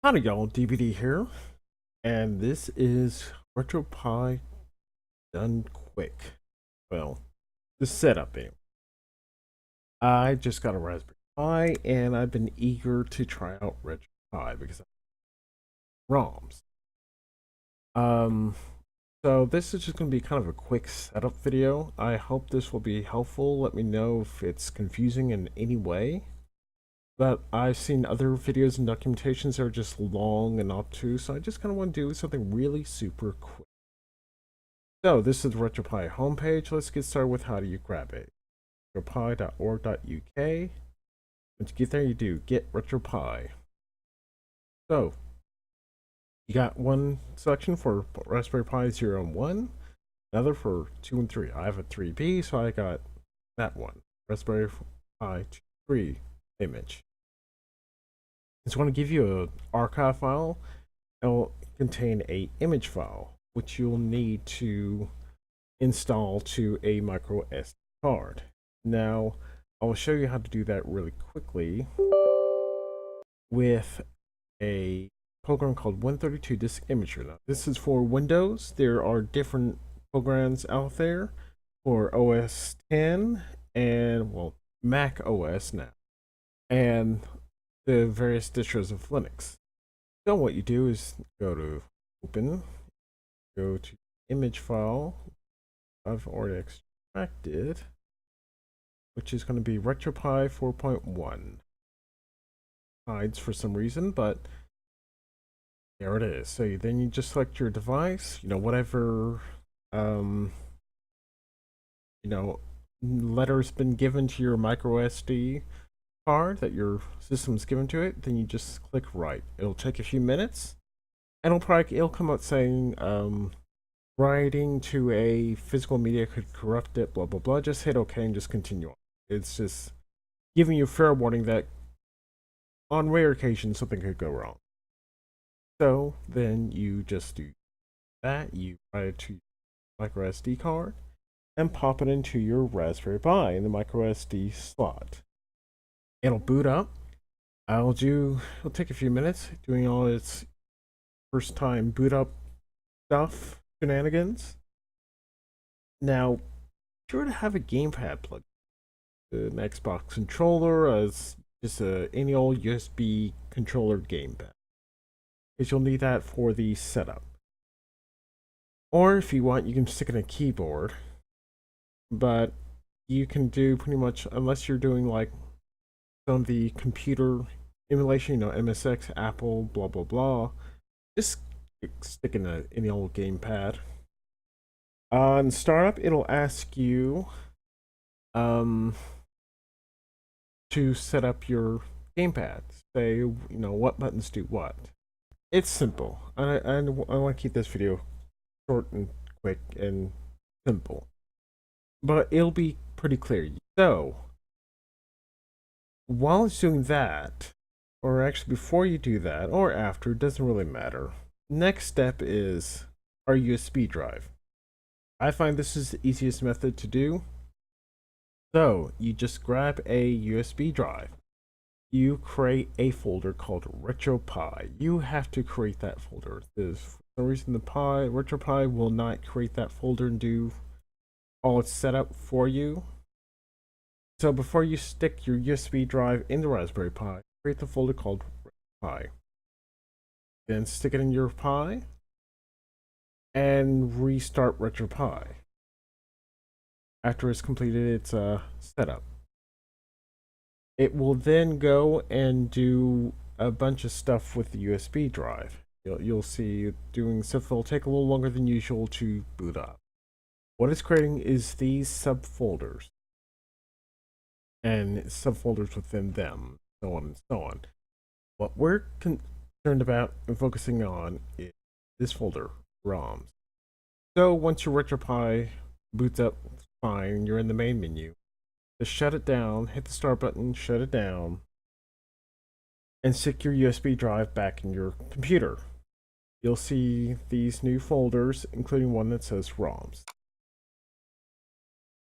Howdy y'all, DVD here, and this is RetroPie Done Quick. Well, the setup anyway. I just got a Raspberry Pi, and I've been eager to try out RetroPie because I have ROMs. So this is just going to be kind of a quick setup video. I hope this will be helpful. Let me know if it's confusing in any way. But I've seen other videos and documentations that are just long and obtuse, so I just kind of want to do something really super quick. So this is the RetroPie homepage. Let's get started with how do you grab it. retropie.org.uk. Once you get there, you do get RetroPie. So you got one selection for Raspberry Pi 0 and 1, another for 2 and 3. I have a 3B, so I got that one. Raspberry Pi 3 image. It's going to give you an archive file. It'll contain a image file, which you'll need to install to a MicroSD card. Now, I'll show you how to do that really quickly with a program called 132 Disk Imager. Now, this is for Windows. There are different programs out there for OS 10 and, well, Mac OS now, and the various distros of Linux. So what you do is go to Open, go to Image File I've already extracted, which is going to be RetroPie 4.1. Hides for some reason, but there it is. So then you just select your device, whatever, letter's been given to your MicroSD card that your system's given to it. Then you just click write. It'll take a few minutes, and it'll come out saying writing to a physical media could corrupt it, blah blah blah. Just hit OK and just continue on. It's just giving you fair warning that on rare occasions something could go wrong. So then you just do that. You write it to your MicroSD card and pop it into your Raspberry Pi in the MicroSD slot. It'll boot up. It'll take a few minutes doing all its first time boot up stuff, shenanigans. Now, sure to have a gamepad plugged. An Xbox controller as just any old USB controller gamepad, because you'll need that for the setup. Or if you want, you can stick in a keyboard, but you can do pretty much, unless you're doing like some of the computer emulation, MSX, Apple, blah blah blah, just stick in any old gamepad. On startup, it'll ask you to set up your gamepad. Say, what buttons do what. It's simple. I want to keep this video short and quick and simple, but it'll be pretty clear. So while it's doing that, or actually before you do that, or after, it doesn't really matter. Next step is our USB drive. I find this is the easiest method to do. So you just grab a USB drive. You create a folder called RetroPie. You have to create that folder. For some reason, RetroPie will not create that folder and do all its setup for you. So before you stick your USB drive in the Raspberry Pi, create the folder called RetroPie. Then stick it in your Pi and restart RetroPie after it's completed its setup. It will then go and do a bunch of stuff with the USB drive. You'll see doing stuff that'll take a little longer than usual to boot up. What it's creating is these subfolders and subfolders within them, so on and so on. What we're concerned about and focusing on is this folder, ROMs. So once your RetroPie boots up fine, you're in the main menu, just shut it down, hit the start button, shut it down, and stick your USB drive back in your computer. You'll see these new folders, including one that says ROMs.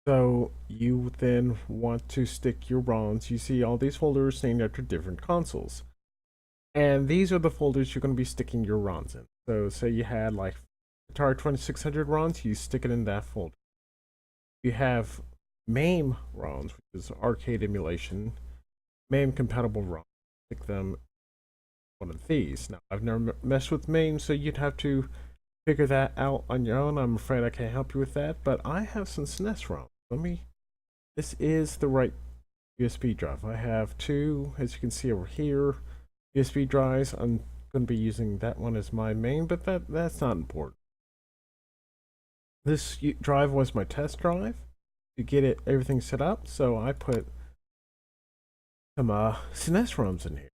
So you then want to stick your ROMs. You see all these folders named after different consoles. And these are the folders you're going to be sticking your ROMs in. So say you had like Atari 2600 ROMs, you stick it in that folder. You have MAME ROMs, which is arcade emulation, MAME compatible ROMs. Stick them in one of these. Now, I've never messed with MAME, so you'd have to figure that out on your own. I'm afraid I can't help you with that, but I have some SNES ROMs. This is the right USB drive. I have two, as you can see over here, USB drives. I'm going to be using that one as my main, but that's not important. This drive was my test drive to get everything set up, so I put some SNES ROMs in here.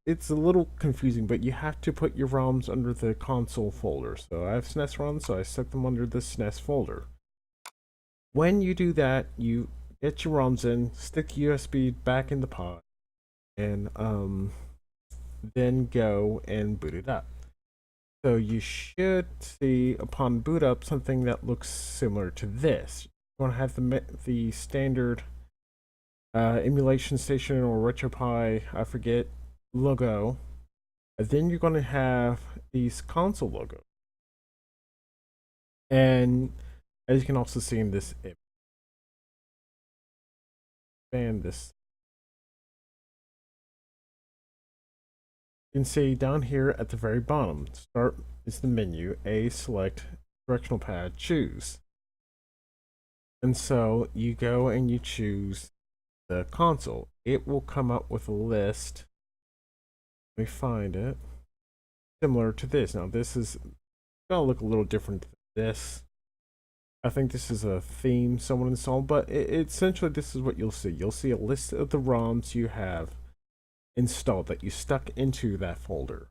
It's a little confusing, but you have to put your ROMs under the console folder. So I have SNES ROMs, so I stuck them under the SNES folder. When you do that, you get your ROMs in, stick USB back in the pod, and then go and boot it up. So you should see upon boot up something that looks similar to this. You want to have the standard emulation station or RetroPie, I forget, logo. And then you're going to have these console logos. And as you can also see in this image, expand this. You can see down here at the very bottom, start is the menu, A, select, directional pad, choose. And so you go and you choose the console. It will come up with a list. Let me find it. Similar to this. Now this is gonna look a little different than this. I think this is a theme someone installed, but essentially this is what you'll see. You'll see a list of the ROMs you have installed that you stuck into that folder.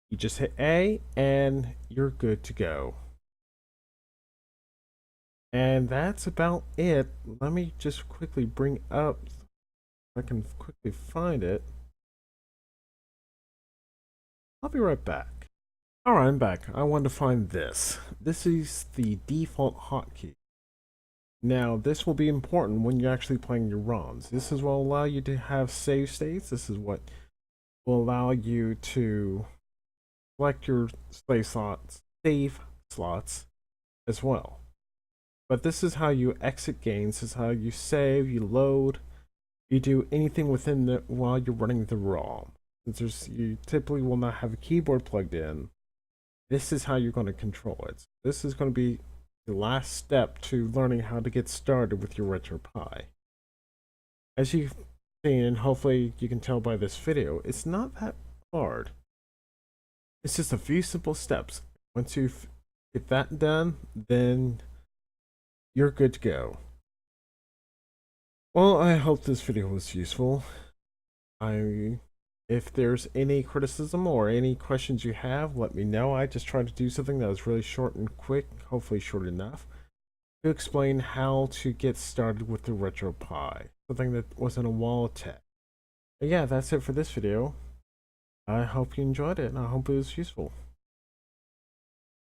You just hit A and you're good to go. And that's about it. Let me just quickly bring up, if I can quickly find it. I'll be right back. Alright, I'm back. I wanted to find this. This is the default hotkey. Now, this will be important when you're actually playing your ROMs. This is what will allow you to have save states. This is what will allow you to select your save slots as well. But this is how you exit games. This is how you save, you load, you do anything within the while you're running the ROM. Since you typically will not have a keyboard plugged in, this is how you're going to control it. This is going to be the last step to learning how to get started with your RetroPie. As you've seen, and hopefully you can tell by this video, it's not that hard. It's just a few simple steps. Once you get that done, then you're good to go. Well, I hope this video was useful. If there's any criticism or any questions you have, let me know. I just tried to do something that was really short and quick, hopefully short enough, to explain how to get started with the RetroPie. Something that wasn't a wall of text. But yeah, that's it for this video. I hope you enjoyed it, and I hope it was useful.